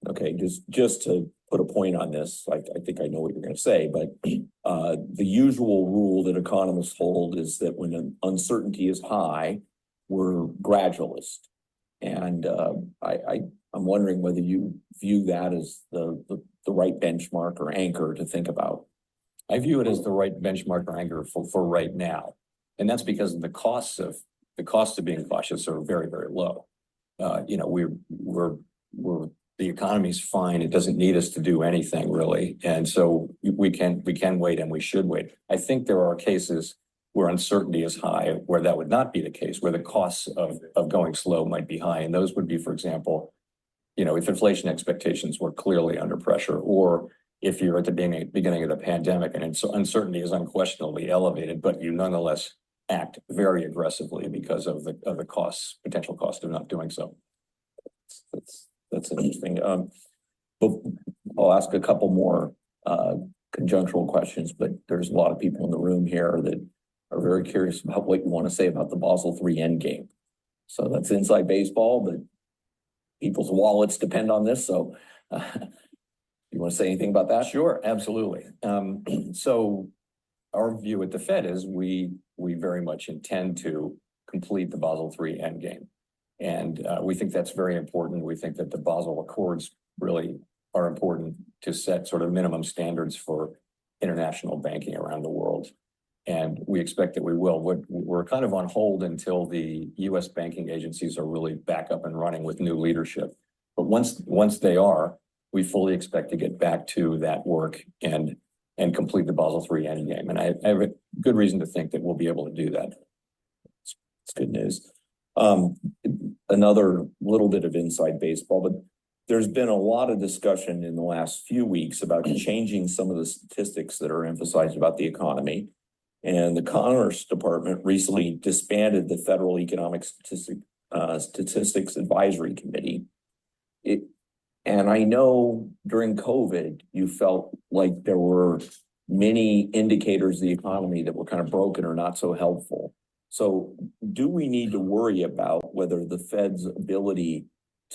Okay, just to put a point on this, I think I know what you're going to say, but the usual rule that economists hold is that when an uncertainty is high, we're gradualist. And I'm wondering whether you view that as the right benchmark or anchor to think about. I view it as the right benchmark or anchor for right now. And that's because the costs of being cautious are very, very low. You know, we're the economy's fine. It doesn't need us to do anything really. And so we can wait, and we should wait. I think there are cases where uncertainty is high, where that would not be the case, where the costs of going slow might be high. And those would be, for example, you know, if inflation expectations were clearly under pressure, or if you're at the beginning of the pandemic and uncertainty is unquestionably elevated, but you nonetheless act very aggressively because of the potential cost of not doing so. That's interesting. But I'll ask a couple more conjunctural questions, but there's a lot of people in the room here that are very curious about what you want to say about the Basel III endgame. So that's inside baseball, but people's wallets depend on this. So you want to say anything about that? Sure, absolutely. So our view at the Fed is we very much intend to complete the Basel III endgame. And we think that's very important. We think that the Basel Accords really are important to set sort of minimum standards for international banking around the world. And we expect that we will. We're kind of on hold until the US banking agencies are really back up and running with new leadership. But once they are, we fully expect to get back to that work and complete the Basel III endgame. And I have a good reason to think that we'll be able to do that. It's good news. Another little bit of inside baseball, but there's been a lot of discussion in the last few weeks about changing some of the statistics that are emphasized about the economy. And the Commerce Department recently disbanded the Federal Economic Statistics Advisory Committee. And I know during COVID, you felt like there were many indicators of the economy that were kind of broken or not so helpful. So do we need to worry about whether the Fed's ability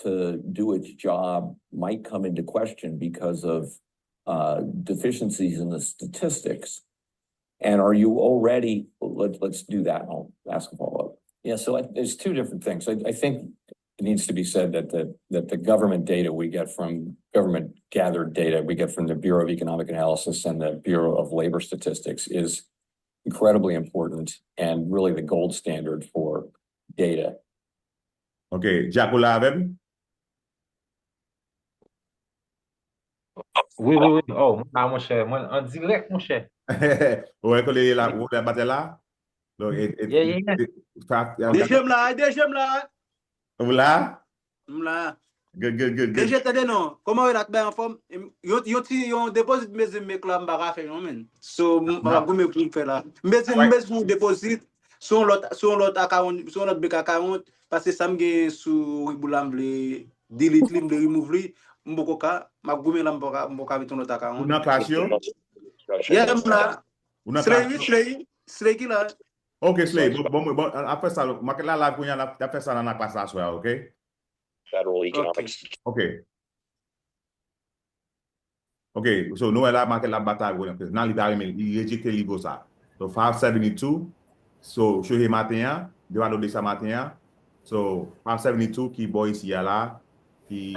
to do its job might come into question because of deficiencies in the statistics? And are you already, let's do that. I'll ask a follow-up. Yeah, so there's two different things. I think it needs to be said that the government data we get from government gathered data we get from the Bureau of Economic Analysis and the Bureau of Labor Statistics is incredibly important and really the gold standard for data. Okay, Jaco Lavem. Oui, oui, oui. Oh, mon cher, moi, en direct, mon cher. Ouais, quand il est là, vous êtes là. Donc, Yeah, yeah. Deuxième là. Vous là? Là. Good. Déjà t'as non. Comment est bien en forme? Yo déposit mes clés m'bara fait non men. So ma gomme pour faire là. Mais vous déposit son l'autre account, son l'autre account parce que ça me gagne sous boulamble delete lim de remove mboko ka ma gomme là mboko avec ton autre account. Una classe yo? Yeah, là. Una classe. Slay qui là. Ok, Slay. Bon, après ça, ma là pour y a fait ça dans la classe là soir, ok? Federal economics. Okay. Okay, so nous là marqué la bataille now il rejette ligo ça. So 572 so show him matin, de va donner ça matin. So 572 qui boy ici là qui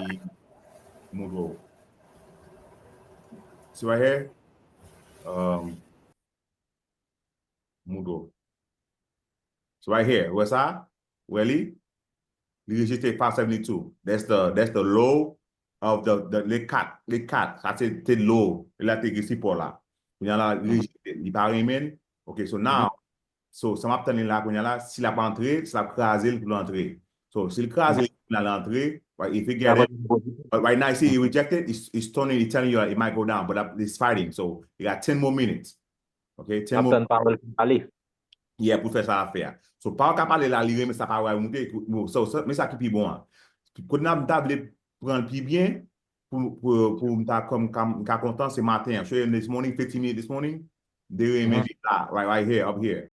montre. So right here montre. So right here, what's that? Welly rejected 572. That's the low of the cat. That's the low. Il a été support là. Il y a là il pas remen. Okay, so now so ça m'a obtenu là qu'on y a là s'il a pas entré, ça craser pour l'entrée. So s'il crase dans l'entrée, right, if you get it, but right now you see he rejected, it's turning, it's telling you it might go down, but it's fighting. So you got 10 more minutes. Okay, 10 more. Yeah, pour faire ça à faire. So, pas qu'à parler là, mais ça pas remonter. Mais ça qui est bon. Quand on a table prendre plus bien pour comme content ce matin. So this morning, 15 minutes this morning, they remain right here, up here.